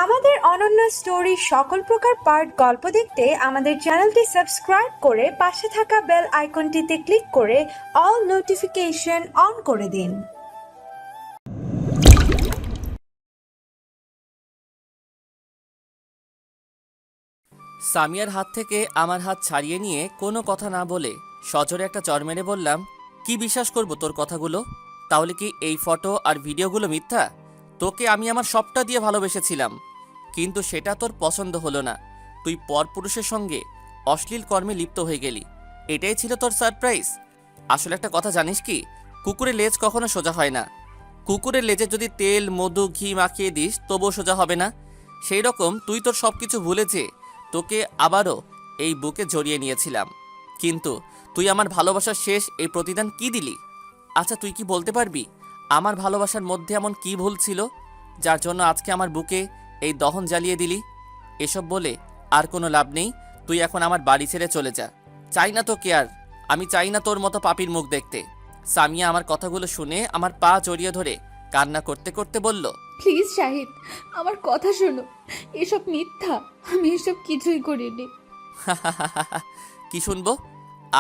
আমাদের অনন্য স্টোরি সকল প্রকার পার্ট গল্প দেখতে আমাদের চ্যানেলটি সাবস্ক্রাইব করে পাশে থাকা বেল আইকনটিতে ক্লিক করে অল নোটিফিকেশন অন করে দিন। সামিয়ার হাত থেকে আমার হাত ছাড়িয়ে নিয়ে কোনো কথা না বলে সজোরে একটা চড় মেরে বললাম, কি বিশ্বাস করব তোর কথাগুলো? তাহলে কি এই ফটো আর ভিডিওগুলো মিথ্যা? তোকে আমি আমার সবটা দিয়ে ভালোবেসেছিলাম, কিন্তু সেটা তোর পছন্দ হলো না। তুই পরপুরুষের সঙ্গে অশ্লীল কর্মে লিপ্ত হয়ে গেলি। এটাই ছিল তোর সারপ্রাইজ? আসলে একটা কথা জানিস কি, কুকুরের লেজ কখনো সোজা হয় না। কুকুরের লেজে যদি তেল মধু ঘি মাখিয়ে দিস তবুও সোজা হবে না। সেই রকম তুই তোর সব কিছু ভুলে যে তোকে আবারও এই বুকে জড়িয়ে নিয়েছিলাম, কিন্তু তুই আমার ভালোবাসার শেষ এই প্রতিদান কি দিলি? আচ্ছা তুই কি বলতে পারবি আমার ভালোবাসার মধ্যে এমন কি ভুল ছিল যার জন্য আজকে আমার বুকে এই দহন জ্বালিয়ে দিলি? এসব বলে আর কোনো লাভ নেই, তুই এখন আমার বাড়ি ছেড়ে চলে যা। চাই না তোকে আর, আমি চাই না তোর মতো পাপির মুখ দেখতে। সামিয়া আমার কথাগুলো শুনে আমার পা জড়িয়ে ধরে কান্না করতে করতে বলল, প্লিজ শাহিদ, আমার কথা শোনো। এসব মিথ্যা, আমি এসব কিছুই করিনি। কি শুনবো?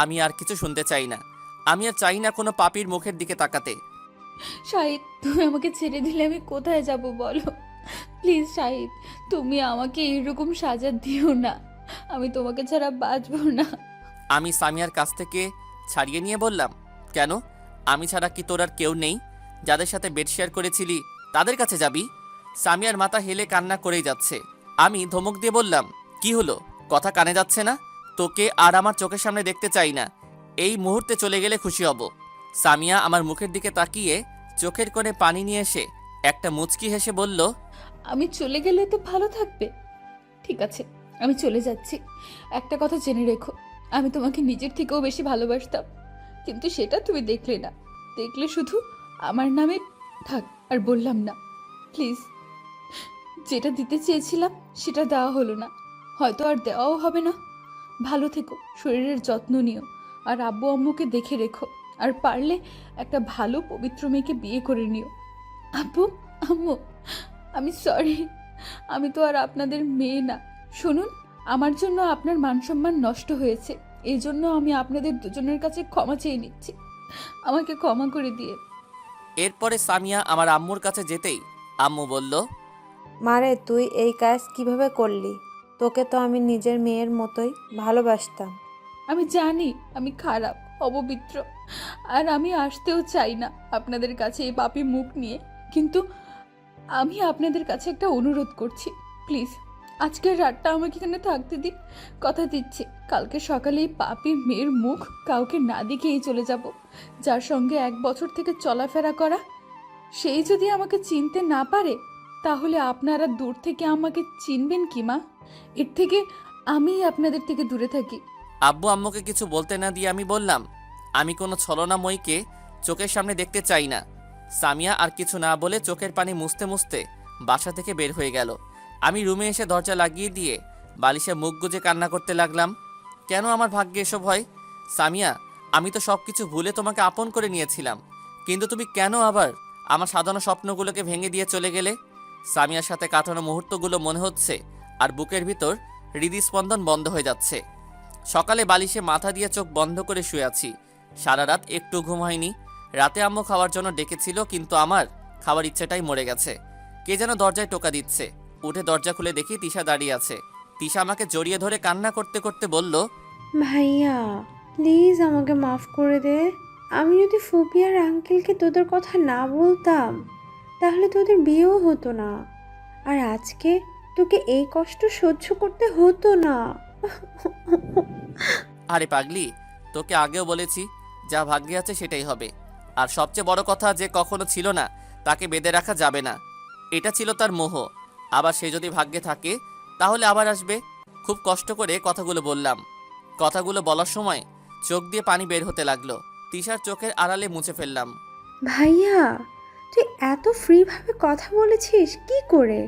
আমি আর কিছু শুনতে চাই না। আমি আর চাই না কোনো পাপির মুখের দিকে তাকাতে। শাহিদ, তুমি আমাকে ছেড়ে দিলে আমি কোথায় যাব বলো? প্লিজ শাহিদ, তুমি আমাকে এরকম সাজা দিও না। আমি তোমাকে ছাড়া বাঁচবো না। আমি সামিয়ার কাছ থেকে ছাড়িয়ে নিয়ে বললাম, কেন? আমি ছাড়া কি তোর আর কেউ নেই? যাদের সাথে বেড শেয়ার করেছিলি তাদের কাছে যাবি? সামিয়ার মাথা হেলে কান্না করেই যাচ্ছে। আমি ধমক দিয়ে বললাম, কি হলো, কথা কানে যাচ্ছে না? তোকে আর আমার চোখের সামনে দেখতে চাই না। এই মুহূর্তে চলে গেলে খুশি হব। সামিয়া আমার মুখের দিকে তাকিয়ে চোখের কোণে পানি নিয়ে এসে একটা মুচকি হেসে বলল, আমি চলে গেলে তো ভালো থাকবে। ঠিক আছে, আমি চলে যাচ্ছি। একটা কথা জেনে রেখো, আমি তোমাকে নিজের থেকেও বেশি ভালোবাসতাম, কিন্তু সেটা তুমি দেখলে না। দেখলে শুধু আমার নামে থাক, আর বললাম না। প্লিজ, যেটা দিতে চেয়েছিলাম সেটা দেওয়া হলো না, হয়তো আর দেওয়াও হবে না। ভালো থেকো, শরীরের যত্ন নিও, আর আব্বু আম্মুকে দেখে রেখো। আর পারলে একটা ভালো পবিত্র মেয়েকে বিয়ে করে নিও। আব্বু আম্মু, আমি সরি, আমি তো আর আপনাদের মেয়ে না। শুনুন, আমার জন্য আপনার মান সম্মান নষ্ট হয়েছে, এই জন্য আমি আপনাদের দুজনের কাছে ক্ষমা চেয়ে নিচ্ছি। আমাকে ক্ষমা করে দিয়ে। এরপরে সামিয়া আমার আম্মুর কাছে যেতেই আম্মু বলল, মারে, তুই এই কাজ কিভাবে করলি? তোকে তো আমি নিজের মেয়ের মতোই ভালোবাসতাম। আমি জানি আমি খারাপ, অপবিত্র, আর আমি আসতেও চাই না আপনাদের কাছে এই পাপী মুখ নিয়ে, কিন্তু আমি আপনাদের কাছে একটা অনুরোধ করছি। প্লিজ, আজকের রাতটা আমাকে এখানে থাকতে দিন। কথা দিচ্ছি, কালকে সকালে এই পাপী মেয়ের মুখ কাউকে না দেখেই চলে যাব। যার সঙ্গে 1 বছর থেকে চলাফেরা করা, সেই যদি আমাকে চিনতে না পারে, তাহলে আপনারা দূর থেকে আমাকে চিনবেন কি মা? এর থেকে আমি আপনাদের থেকে দূরে থাকি। আব্বু আম্মুকে কিছু বলতে না দিয়ে আমি বললাম, আমি কোনো ছলনাময়ীকে চোখের সামনে দেখতে চাই না। সামিয়া আর কিছু না বলে চোখের পানি মুছতে মুছতে বাসা থেকে বের হয়ে গেল। আমি রুমে এসে দরজা লাগিয়ে দিয়ে বালিশে মুখ গুজে কান্না করতে লাগলাম। কেন আমার ভাগ্যে এসব হয়? সামিয়া, আমি তো সব কিছু ভুলে তোমাকে আপন করে নিয়েছিলাম, কিন্তু তুমি কেন আবার আমার সাজানো স্বপ্নগুলোকে ভেঙে দিয়ে চলে গেলে? সামিয়ার সাথে কাটানো মুহূর্তগুলো মনে হচ্ছে আর বুকের ভিতর হৃদস্পন্দন বন্ধ হয়ে যাচ্ছে। সকালে বালিশে মাথা দিয়ে চোখ বন্ধ করে শুয়ে আছি। সারা রাত একটু ঘুম হয়নি। রাতে আম্মু খাওয়ার জন্য ডেকেছিল, কিন্তু আমার খাওয়ার ইচ্ছেটাই মরে গেছে। কে যেন দরজায় টোকা দিচ্ছে। উঠে দরজা খুলে দেখি তিশা দাঁড়িয়ে আছে। তিশা আমাকে জড়িয়ে ধরে কান্না করতে করতে বলল, ভাইয়া, প্লিজ আমাকে মাফ করে দে। আমি যদি ফুপি আর আঙ্কেলকে তোদের কথা না বলতাম, তাহলে তোদের বিয়েও হতো না, আর আজকে তোকে এই কষ্ট সহ্য করতে হতো না। আরে পাগলি, তোকে আগেও বলেছি যা ভাগ্যে আছে সেটাই হবে। আর সবচেয়ে বড় কথা, যে কখনো ছিল না তাকে বেঁধে রাখা যাবে না। এটা ছিল তার মোহ। আবার সে যদি ভাগ্যে থাকে তাহলে আবার আসবে। খুব কষ্ট করে কথাগুলো বললাম। কথাগুলো বলার সময় চোখ দিয়ে পানি বের হতে লাগলো। তিশার চোখের আড়ালে মুছে ফেললাম। ভাইয়া, তুই এত ফ্রিভাবে কথা বলেছিস কি করে?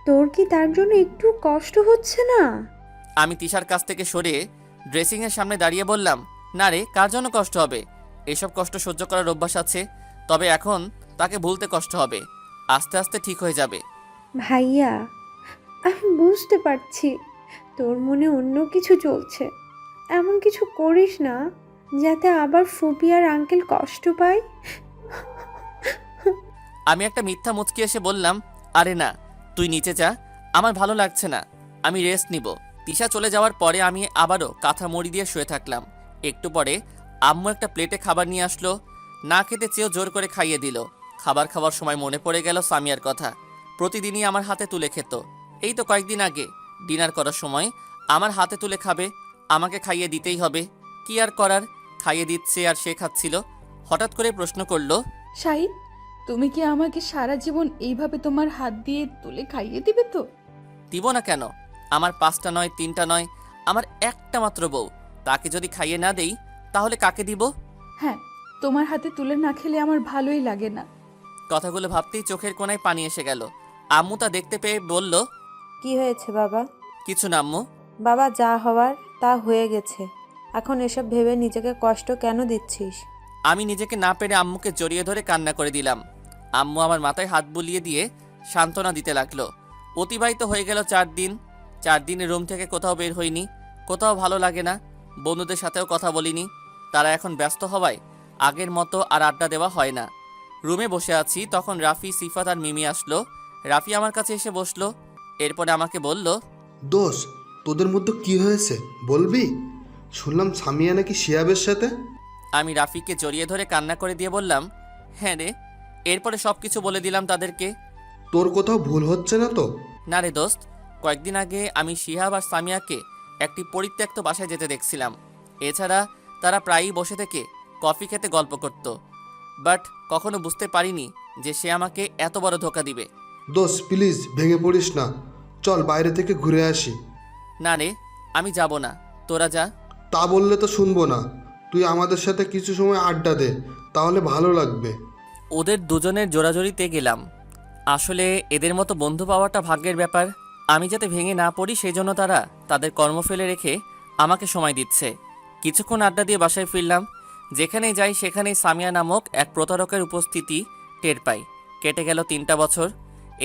তোর কি তার জন্য একটু কষ্ট হচ্ছে না? আমি তিশার কাছ থেকে সরে ড্রেসিংয়ের সামনে দাঁড়িয়ে বললাম, না রে, কার জন্য কষ্ট হবে? এসব কষ্ট সহ্য করার অভ্যাস আছে। তবে এখন তাকে ভুলতে কষ্ট হবে, আস্তে আস্তে ঠিক হয়ে যাবে। ভাইয়া, আমি বুঝতে পারছি তোর মনে অন্য কিছু চলছে। এমন কিছু করিস না যাতে আবার ফুপি আর আঙ্কেল কষ্ট পায়। আমি একটা মিথ্যা মুচকি এসে বললাম, আরে না, তুই নিচে যা, আমার ভালো লাগছে না, আমি রেস্ট নিব। তিশা চলে যাওয়ার পরে আমি আবারও কাঁথা মুড়ি দিয়ে শুয়ে থাকলাম। একটু পরে আম্মু একটা প্লেটে খাবার নিয়ে আসলো, না খেতে চেয়েও জোর করে খাইয়ে দিল। খাবার খাওয়ার সময় মনে পড়ে গেল সামিয়ার কথা। প্রতিদিনই আমার হাতে তুলে খেত। এই তো কয়েকদিন আগে ডিনার করার সময় আমার হাতে তুলে খাবে, আমাকে খাইয়ে দিতেই হবে। কি আর করার, খাইয়ে দিচ্ছে আর সে খাচ্ছিল। হঠাৎ করে প্রশ্ন করলো, শাহিদ, তুমি কি আমাকে সারা জীবন এইভাবে তোমার হাত দিয়ে তুলে খাইয়ে দিবে তো? দিব না কেন? আমার 5টা নয় 3টা নয়, আমার একটা মাত্র বউ, তাকে যদি খাইয়ে না দেই তাহলে কাকে দিব? হ্যাঁ, তোমার হাতে তুলে না খেলে আমার ভালোই লাগে না। কথাগুলো ভাবতেই চোখের কোণায় পানি এসে গেল। আম্মু তা দেখতে পেয়ে বলল, কি হয়েছে বাবা? কিছু না আম্মু। বাবা, যা হওয়ার তা হয়ে গেছে। এখন এসব ভেবে নিজেকে কষ্ট কেন দিচ্ছিস? আমি নিজেকে না পেরে আম্মুকে জড়িয়ে ধরে কান্না করে দিলাম। আম্মু আমার মাথায় হাত বুলিয়ে দিয়ে সান্ত্বনা দিতে লাগলো। অতিবাহিত হয়ে গেল 4 দিন। 4 দিনে রুম থেকে কোথাও বের হইনি, কোথাও ভালো লাগে না, বন্ধুদের সাথেও কথা বলিনি। তারা এখন ব্যস্ত হওয়ায় আগের মতো আর আড্ডা দেওয়া হয় না। রুমে বসে আছি, তখন রাফি, সিফাত আর মিমি আসলো। রাফি আমার কাছে এসে বসলো, এরপরে আমাকে বলল, দোষ, তোদের মধ্যে কি হয়েছে বলবি? শুনলাম সামিয়া নাকি শিয়াবের সাথে। আমি রাফিকে জড়িয়ে ধরে কান্না করে দিয়ে বললাম, হ্যাঁ রে। এরপরে সব কিছু বলে দিলাম তাদেরকে। তোর কোথাও ভুল হচ্ছে না তো? না রে দোস্ত, কয়েকদিন আগে আমি শিহাব আর সামিয়াকে একটি পরিত্যক্ত বাসায় যেতে দেখছিলাম। এছাড়া তারা প্রায়ই বসে থেকে কফি খেতে গল্প করত, বাট কখনো বুঝতে পারিনি যে সে আমাকে এত বড় ধোকা দিবে। দোষ, প্লিজ ভেঙে পড়িস না, চল বাইরে থেকে ঘুরে আসি। না রে, আমি যাব না, তোরা যা। তা বললে তো শুনবো না, তুই আমাদের সাথে কিছু সময় আড্ডা দে, তাহলে ভালো লাগবে। ওদের দুজনের জোড়াজোড়িতে গেলাম। আসলে এদের মতো বন্ধু পাওয়াটা ভাগ্যের ব্যাপার। আমি যাতে ভেঙে না পড়ি সেই জন্য তারা তাদের কর্ম ফেলে রেখে আমাকে সময় দিচ্ছে। কিছুক্ষণ আড্ডা দিয়ে বাসায় ফিরলাম। যেখানেই যাই সেখানেই সামিয়া নামক এক প্রতারকের উপস্থিতি টের পাই। কেটে গেল 3টা বছর।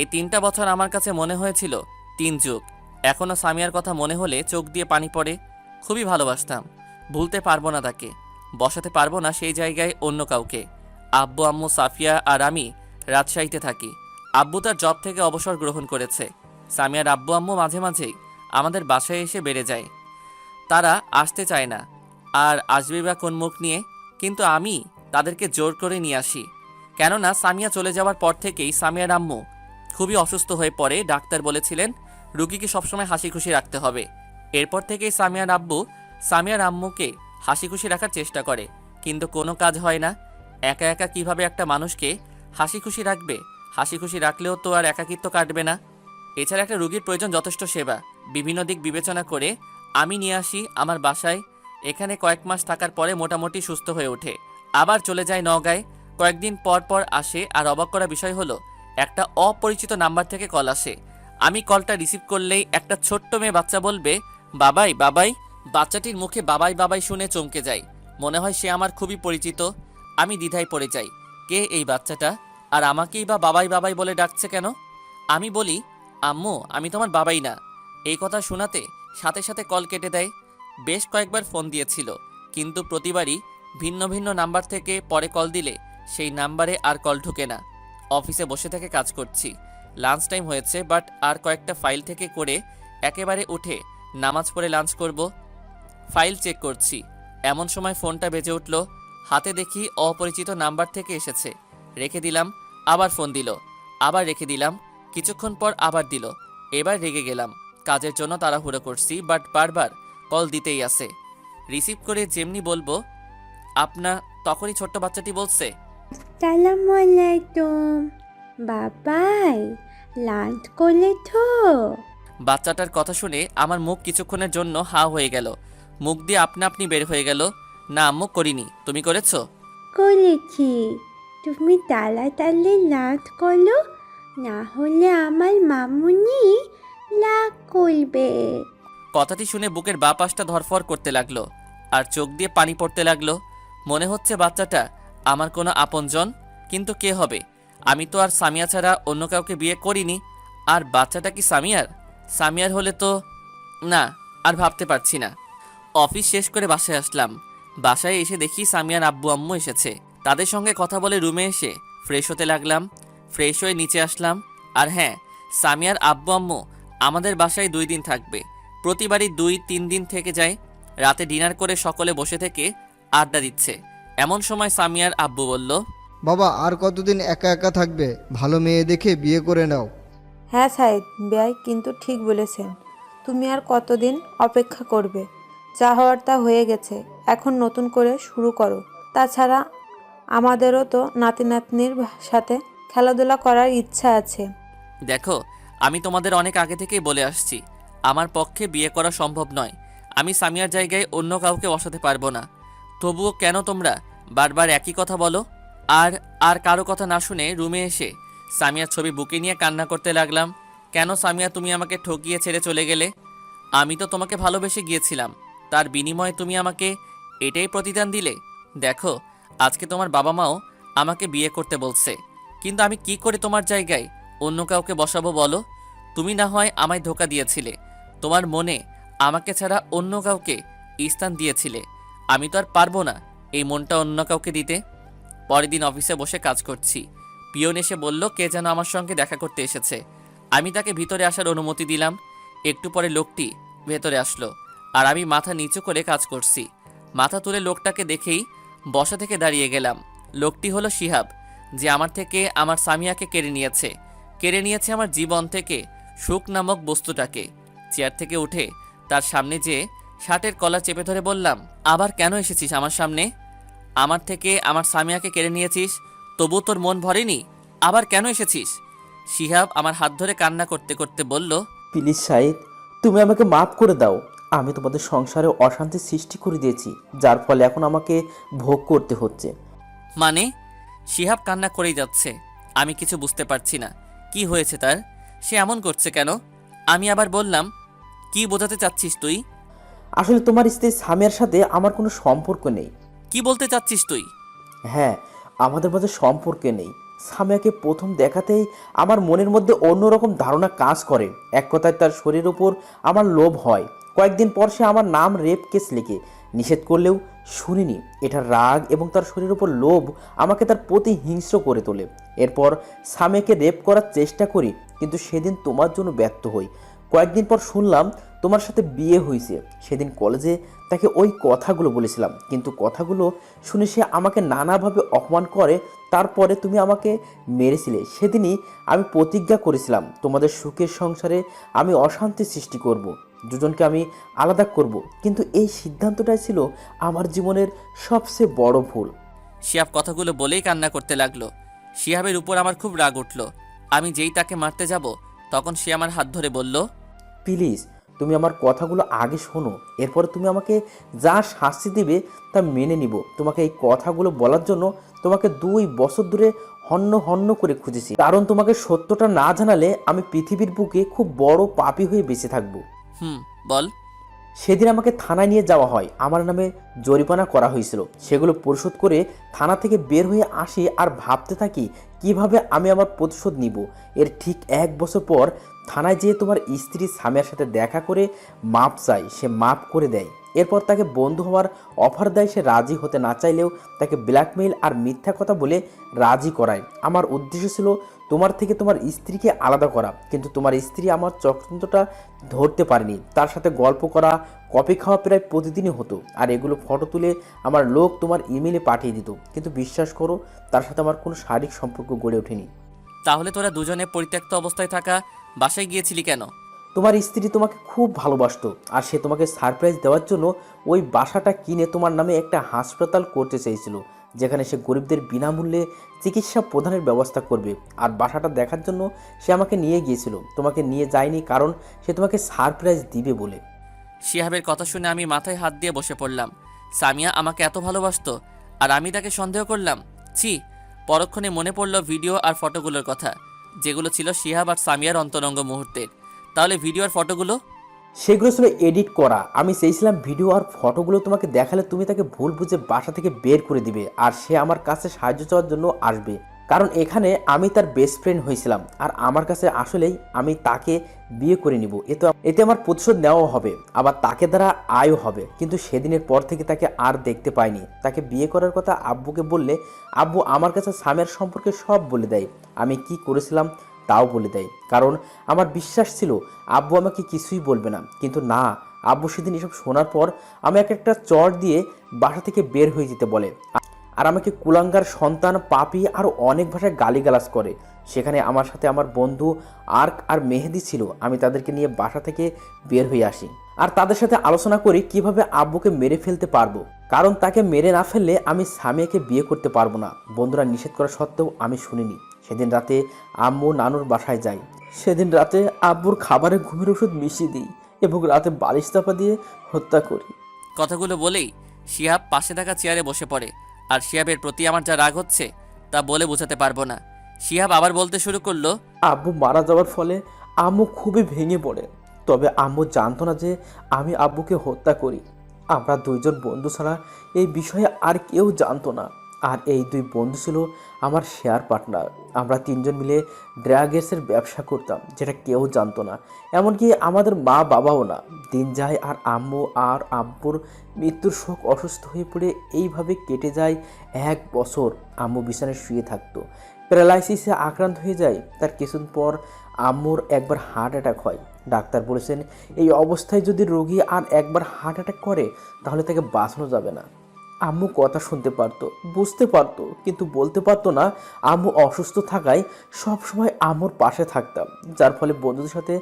এই 3টা বছর আমার কাছে মনে হয়েছিল 3 যুগ। এখনও সামিয়ার কথা মনে হলে চোখ দিয়ে পানি পড়ে। খুবই ভালোবাসতাম, ভুলতে পারবো না তাকে, বসাতে পারবো না সেই জায়গায় অন্য কাউকে। আব্বু, আম্মু, সাফিয়া আর আমি রাজশাহীতে থাকি। আব্বু তার জব থেকে অবসর গ্রহণ করেছে। সামিয়ার আব্বু আম্মু মাঝে মাঝেই আমাদের বাসায় এসে বেড়ে যায়। তারা আসতে চায় না, আর আসবে বা কোন মুখ নিয়ে, কিন্তু আমি তাদেরকে জোর করে নিয়ে আসি। কেননা সামিয়া চলে যাওয়ার পর থেকেই সামিয়ার আম্মু খুবই অসুস্থ হয়ে পড়ে। ডাক্তার বলেছিলেন রুগীকে সবসময় হাসি খুশি রাখতে হবে। এরপর থেকেই সামিয়ার আব্বু সামিয়ার আম্মুকে হাসি খুশি রাখার চেষ্টা করে, কিন্তু কোনো কাজ হয় না। একা একা কিভাবে একটা মানুষকে হাসি খুশি রাখবে? হাসি খুশি রাখলেও তো আর একাকিত্ব কাটবে না। এছাড়া একটা রুগীর প্রয়োজন যথেষ্ট সেবা। বিভিন্ন দিক বিবেচনা করে আমি নিয়ে আসি আমার বাসায়। এখানে কয়েক মাস থাকার পরে মোটামুটি সুস্থ হয়ে ওঠে, আবার চলে যায় নওগাঁয়। কয়েকদিন পর পর আসে, আর অবাক করা বিষয় হলো একটা অপরিচিত নাম্বার থেকে কল আসে। আমি কলটা রিসিভ করলেই একটা ছোট্ট মেয়ে বাচ্চা বলবে, বাবাই বাবাই। বাচ্চাটির মুখে বাবাই বাবাই শুনে চমকে যাই। মনে হয় সে আমার খুবই পরিচিত। আমি দ্বিধায় পড়ে যাই, কে এই বাচ্চাটা, আর আমাকেই বা বাবাই বাবাই বলে ডাকছে কেন? আমি বলি, আম্মু আমি তোমার বাবাই না। এই কথা শোনাতে সাথে সাথে কল কেটে দেয়। বেশ কয়েকবার ফোন দিয়েছিল, কিন্তু প্রতিবারই ভিন্ন ভিন্ন নাম্বার থেকে পরে কল দিলে সেই নাম্বারে আর কল ঢোকে না। অফিসে বসে থেকে কাজ করছি, লাঞ্চ টাইম হয়েছে, বাট আর কয়েকটা ফাইল থেকে করে একেবারে উঠে নামাজ পড়ে লাঞ্চ করব। ফাইল চেক করছি, এমন সময় ফোনটা বেজে উঠল। হাতে দেখি অপরিচিত নাম্বার থেকে এসেছে। রেখে দিলাম, আবার ফোন দিল, আবার রেখে দিলাম। কিছুক্ষণ পর আবার দিল। এবার রেগে গেলাম। কাজের জন্য তাড়াহুড়ো করছি, বাট বারবার কল দিতেই আসে। রিসিভ করে যেমনি বলবো আপনা, তখনই ছোট্ট বাচ্চাটি বলছে, আসসালামু আলাইকুম বাবাই, লাঞ্চ করলে তো? বাচ্চাটার কথা শুনে আমার মুখ কিছুক্ষণের জন্য হা হয়ে গেল। মুখ দিয়ে আপনা আপনি বের হয়ে গেল, না আম্মু করিনি, তুমি করেছো? করেছি। তুমি তাড়াতাড়ি লাঞ্চ করো, না হলে আমার মামুনি রাগ করবে। কথাটি শুনে বুকের বাঁ পাশটা ধরফর করতে লাগলো, আর চোখ দিয়ে পানি পড়তে লাগলো। মনে হচ্ছে বাচ্চাটা আমার কোনো আপনজন, কিন্তু কে হবে? আমি তো আর সামিয়া ছাড়া অন্য কাউকে বিয়ে করিনি। আর বাচ্চাটা কি সামিয়ার? সামিয়ার হলে তো না, আর ভাবতে পারছি না। অফিস শেষ করে বাসায় আসলাম। বাসায় এসে দেখি সামিয়ার আব্বু আম্মু এসেছে। তাদের সঙ্গে কথা বলে রুমে এসে ফ্রেশ হতে লাগলাম। ফ্রেশ হয়ে নিচে আসলাম। আর হ্যাঁ, সামিয়ার আব্বু আম্মু আমাদের বাসায় 2 দিন থাকবে। প্রতিবারই 2-3 দিন থেকে যায়। রাতে ডিনার করে সকলে বসে থেকে আড্ডা দিচ্ছে। এমন সময় সামিয়ার আব্বু বলল, বাবা আর কতদিন একা একা থাকবে? ভালো মেয়ে দেখে বিয়ে করে নাও। হ্যাঁ সাইদ বেয়াই কিন্তু ঠিক বলেছেন। তুমি আর কতদিন অপেক্ষা করবে? যা হওয়ার তা হয়ে গেছে, এখন নতুন করে শুরু করো। তাছাড়া আমাদেরও তো নাতি নাতনির সাথে খেলাধুলা করার ইচ্ছা আছে। দেখো, আমি তোমাদের অনেক আগে থেকেই বলে আসছি, আমার পক্ষে বিয়ে করা সম্ভব নয়। আমি সামিয়ার জায়গায় অন্য কাউকে বসাতে পারবো না। তবুও কেন তোমরা বারবার একই কথা বলো? আর আর কারো কথা না শুনে রুমে এসে সামিয়ার ছবি বুকে নিয়ে কান্না করতে লাগলাম। কেন সামিয়া, তুমি আমাকে ঠকিয়ে ছেড়ে চলে গেলে? আমি তো তোমাকে ভালোবেসে গিয়েছিলাম, তার বিনিময়ে তুমি আমাকে এটাই প্রতিদান দিলে। দেখো, আজকে তোমার বাবা মাও আমাকে বিয়ে করতে বলছে, কিন্তু আমি কি করে তোমার জায়গায় অন্য কাউকে বসাবো বলো? তুমি না হয় আমায় ধোকা দিয়েছিলে, তোমার মনে আমাকে ছাড়া অন্য কাউকে স্থান দিয়েছিলে। আমি তো আর পারবো না এই মনটা অন্য কাউকে দিতে। পরের দিন অফিসে বসে কাজ করছি। পিয়ন এসে বলল কে যেন আমার সঙ্গে দেখা করতে এসেছে। আমি তাকে ভিতরে আসার অনুমতি দিলাম। একটু পরে লোকটি ভেতরে আসলো, আর আমি মাথা নিচু করে কাজ করছি। মাথা তুলে লোকটাকে দেখেই বসা থেকে দাঁড়িয়ে গেলাম। লোকটি হলো শিহাব, যে আমার থেকে আমার সামিয়াকে কেড়ে নিয়েছে আমার জীবন থেকে সুখ নামক বস্তুটাকে। চেয়ার থেকে উঠে তার সামনে যেয়ে শার্টের কলার চেপে ধরে বললাম, আবার কেন এসেছিস আমার সামনে? আমার থেকে আমার সামিয়াকে কেড়ে নিয়েছিস, তবু তোর মন ভরেনি? আবার কেন এসেছিস? শিহাব আমার হাত ধরে কান্না করতে করতে বলল, প্লিজ শাহিদ, তুমি আমাকে মাফ করে দাও। আমি তোমাদের সংসারে অশান্তি সৃষ্টি করে দিয়েছি, যার ফলে এখন আমাকে ভোগ করতে হচ্ছে। মানে? শিহাব কান্না করেই যাচ্ছে। আমি কিছু বুঝতে পারছি না কি হয়েছে তার, সে এমন করছে কেন? আমি আবার বললাম, কি বোঝাতে চাচ্ছিস তুই? আসলে তোমার স্ত্রী সামিয়ার সাথে আমার কোনো সম্পর্ক নেই। কি বলতে চাচ্ছিস তুই? হ্যাঁ, আমাদের মাঝে সম্পর্ক নেই। সামিয়াকে প্রথম দেখাতেই আমার মনের মধ্যে অন্যরকম ধারণা কাজ করে। এক কথায় তার শরীরের উপর আমার লোভ হয়। কয়েকদিন পর সে আমার নাম রেপ কেস লিখে নিষেধ করলেও শুনিনি। এটার রাগ এবং তার শরীরের উপর লোভ আমাকে তার প্রতি হিংস্র করে তোলে। এরপর সামিয়াকে রেপ করার চেষ্টা করি, কিন্তু সেদিন তোমার জন্য ব্যর্থ হই। কয়েকদিন পর শুনলাম তোমার সাথে বিয়ে হয়েছে। সেদিন কলেজে তাকে ওই কথাগুলো বলেছিলাম, কিন্তু কথাগুলো শুনে সে আমাকে নানাভাবে অপমান করে। তারপরে তুমি আমাকে মেরেছিলে। সেদিনই আমি প্রতিজ্ঞা করেছিলাম তোমাদের সুখের সংসারে আমি অশান্তি সৃষ্টি করব, দুজনকে আমি আলাদা করব। কিন্তু এই সিদ্ধান্তটাই ছিল আমার জীবনের সবচেয়ে বড় ভুল। শিহাব কথাগুলো বলেই কান্না করতে লাগলো। শিহাবের উপর আমার খুব রাগ উঠল। আমি যেই তাকে মারতে যাব, তখন সে আমার হাত ধরে বলল, প্লিজ তুমি আমার কথাগুলো আগে শোনো, এরপরে তুমি আমাকে যা শাস্তি দিবে তা মেনে নিব। তোমাকে এই কথাগুলো বলার জন্য তোমাকে 2 বছর ধরে হন্য হন্য করে খুঁজেছি, কারণ তোমাকে সত্যটা না জানালে আমি পৃথিবীর বুকে খুব বড় পাপী হয়ে বেঁচে থাকবো। বল। সেদিন আমাকে থানায় নিয়ে যাওয়া হয়। আমার নামে জরিমানা করা হয়েছিল, সেগুলো পরিশোধ করে থানা থেকে বের হয়ে আসি আর ভাবতে থাকি কিভাবে আমি আমার প্রতিশোধ নিব। এর ঠিক 1 বছর পর থানায় যেয়ে তোমার স্ত্রী সামিয়ার সাথে দেখা করে মাপ চাই, সে মাপ করে দেয়। এরপর তাকে বন্ধু হওয়ার অফার দেয়। সে রাজি হতে না চাইলেও তাকে ব্ল্যাকমেইল আর মিথ্যা কথা বলে রাজি করায়। আমার উদ্দেশ্য ছিল তোমার থেকে তোমার স্ত্রীকে আলাদা করা, কিন্তু তোমার স্ত্রী আমার চক্রান্তটা ধরতে পারেনি। তার সাথে গল্প করা, কফি খাওয়া প্রায় প্রতিদিনই হতো, আর এগুলো ফটো তুলে আমার লোক তোমার ইমেলে পাঠিয়ে দিত। কিন্তু বিশ্বাস করো, তার সাথে আমার কোনো শারীরিক সম্পর্ক গড়ে ওঠেনি। তাহলে তোরা দুজনে পরিত্যক্ত অবস্থায় থাকা বাসায় গিয়েছিলি কেন? তোমার স্ত্রী তোমাকে খুব ভালোবাসতো, আর সে তোমাকে সারপ্রাইজ দেওয়ার জন্য ওই বাসাটা কিনে তোমার নামে একটা হাসপাতাল করতে চেয়েছিল, যেখানে সে গরিবদের বিনামূল্যে চিকিৎসা প্রদানের ব্যবস্থা করবে। আর বাসাটা দেখার জন্য সে আমাকে নিয়ে গিয়েছিল, তোমাকে নিয়ে যায়নি, কারণ সে তোমাকে সারপ্রাইজ দিবে বলে। শিহাবের কথা শুনে আমি মাথায় হাত দিয়ে বসে পড়লাম। সামিয়া আমাকে এত ভালোবাসতো, আর আমি তাকে সন্দেহ করলাম? ছি! পরক্ষণে মনে পড়ল ভিডিও আর ফটোগুলোর কথা, যেগুলো ছিল শিহাব আর সামিয়ার অন্তরঙ্গ মুহূর্তের। তাহলে ভিডিও আর ফটোগুলো? সেগুলো ছিল এডিট করা। আমি চেয়েছিলাম ভিডিও আর ফটোগুলো তোমাকে দেখালে তুমি তাকে ভুল বুঝে বাসা থেকে বের করে দিবে, আর সে আমার কাছে সাহায্য চাওয়ার জন্য আসবে। কারণ এখানে আমি তার বেস্ট ফ্রেন্ড হয়েছিলাম, আর আমার কাছে আসলেই আমি তাকে বিয়ে করে নিব, এতে আমার প্রতিশোধ নেওয়াও হবে, আবার তাকে দ্বারা আয়ও হবে। কিন্তু সেদিনের পর থেকে তাকে আর দেখতে পাইনি। তাকে বিয়ে করার কথা আব্বুকে বললে আব্বু আমার কাছে সামিয়ার সম্পর্কে সব বলে দেয়, আমি কি করেছিলাম তাও বলে দেয়। কারণ আমার বিশ্বাস ছিল আব্বু আমাকে কিছুই বলবে না, কিন্তু না, আব্বু সেদিন এসব শোনার পর আমাকে একটা চড় দিয়ে বাসা থেকে বের হয়ে যেতে বলে, আর আমাকে কুলাঙ্গার সন্তান, পাপী আর অনেক ভাষায় গালিগালাজ করে। সেখানে আমার সাথে আমার বন্ধু আর্ক আর মেহেদি ছিল। আমি তাদেরকে নিয়ে বাসা থেকে বের হয়ে আসি আর তাদের সাথে আলোচনা করি কিভাবে আব্বুকে মেরে ফেলতে পারবো, কারণ তাকে মেরে না ফেললে আমি সামিয়াকে বিয়ে করতে পারবো না। বন্ধুরা নিষেধ করা সত্ত্বেও আমি শুনিনি। সেদিন রাতে আম্মু নানুর বাসায় যাই। সেদিন রাতে আব্বুর খাবারে ঘুমের ওষুধ মিশিয়ে দিই এবং রাতে বালিশ চাপা দিয়ে হত্যা করি। কথাগুলো বলেই শিহাব পাশে থাকা চেয়ারে বসে পড়ে। আর শিহাবের প্রতি আমার যা রাগ হচ্ছে তা বলে বোঝাতে পারবো না। শিহাব আবার বলতে শুরু করলো, আব্বু মারা যাওয়ার ফলে আম্মু খুবই ভেঙে পড়ে। তবে আম্মু জানতো না যে আমি আব্বুকে হত্যা করি। আমরা দুইজন বন্ধু ছাড়া এই বিষয়ে আর কেউ জানতো না। আর এই দুই বন্ধু ছিল আমার শেয়ার পার্টনার। আমরা তিনজন মিলে ড্রাগসের ব্যবসা করতাম, যেটা কেউ জানতো না, এমনকি আমাদের মা বাবাও না। দিন যায় আর আম্মু আর আব্বুর মৃত্যুর শোক অসুস্থ হয়ে পড়ে এইভাবে কেটে যায় 1 বছর। আম্মু বিছানায় শুয়ে থাকতো, প্যারালাইসিসে আক্রান্ত হয়ে যায়। তার কিছুদিন পর আম্মুর একবার হার্ট অ্যাটাক হয়। ডাক্তার বলেছেন এই অবস্থায় যদি রোগী আর একবার হার্ট অ্যাটাক করে তাহলে তাকে বাঁচানো যাবে না। আম্মু কথা শুনতে পারতো, বুঝতে পারতো, কিন্তু বলতে পারতো না। আম্মু অসুস্থ থাকায় সব সময় আম্মুর পাশে থাকতাম, যার ফলে বন্ধুদের সাথে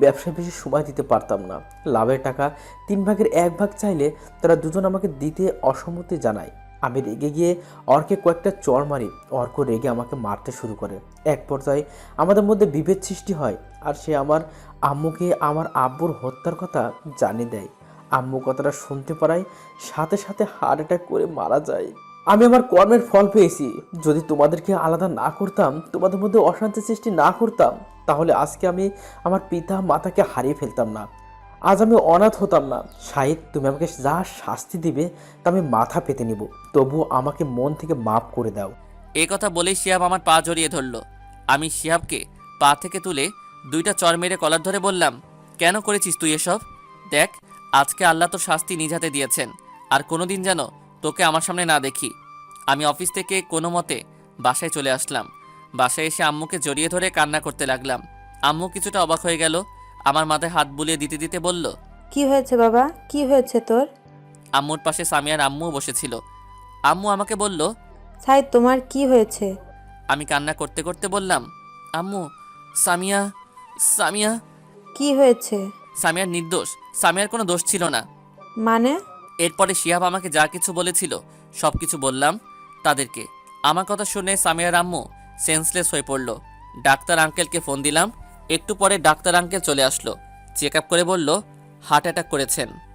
ব্যবসায় বেশি সময় দিতে পারতাম না। লাভের টাকা 3 ভাগের 1 ভাগ চাইলে তারা দুজন আমাকে দিতে অসম্মতি জানায়। আমি রেগে গিয়ে অর্কে কয়েকটা চড় মারি। অর্ক রেগে আমাকে মারতে শুরু করে। এক পর্যায়ে আমাদের মধ্যে বিভেদ সৃষ্টি হয় আর সে আমার আম্মুকে আমার আব্বুর হত্যার কথা জানিয়ে দেয়। আম্মু কথাটা শুনতে পারায় সাথে সাথে হার্ট অ্যাটাক করে মারা যায়। আমি আমার কর্মের ফল পেয়েছি। যদি তোমাদেরকে আলাদা না করতাম, তোমাদের মধ্যে অশান্তি সৃষ্টি না করতাম, তাহলে আজকে আমি আমার পিতা মাতাকে হারিয়ে ফেলতাম না, আজ আমি অনাথ হতাম না। শাহিদ, তুমি আমাকে যা শাস্তি দিবে তা আমি মাথা পেতে নিব, তবু আমাকে মন থেকে মাফ করে দাও। এই কথা বলেই শিহাব আমার পা জড়িয়ে ধরলো। আমি শিহাবকে পা থেকে তুলে 2টা চড় মেরে কলার ধরে বললাম, কেন করেছিস তুই এসব? দেখ, আজকে আল্লাহ তোর শাস্তি নিজ হাতে দিয়েছেন, আর কোনোদিন যেন তোকে আমার সামনে না দেখি। আমি অফিস থেকে কোনো মতে বাসায় চলে আসলাম। বাসায় এসে আম্মুকে জড়িয়ে ধরে কান্না করতে লাগলাম। আম্মু কিছুটা অবাক হয়ে গেল। আমার মাথায় হাত বুলিয়ে দিতে দিতে বলল, কি হয়েছে বাবা, কি হয়েছে তোর? আম্মুর পাশে সামিয়ার আম্মু বসেছিল। আম্মু আমাকে বলল, সাইদ, তোমার কি হয়েছে? আমি কান্না করতে করতে বললাম, আম্মু, সামিয়া সামিয়া কি হয়েছে? সামিয়ার নির্দোষ। সামিয়ার কোনো দোষ ছিল না। মানে? এরপরে শিহাব আমাকে যা কিছু বলেছিল সব কিছু বললাম তাদেরকে। আমার কথা শুনে সামিয়ার আম্মু সেন্সলেস হয়ে পড়ল। ডাক্তার আঙ্কেলকে ফোন দিলাম। একটু পরে ডাক্তার আঙ্কেল চলে আসলো। চেক আপ করে বলল হার্ট অ্যাটাক করেছেন।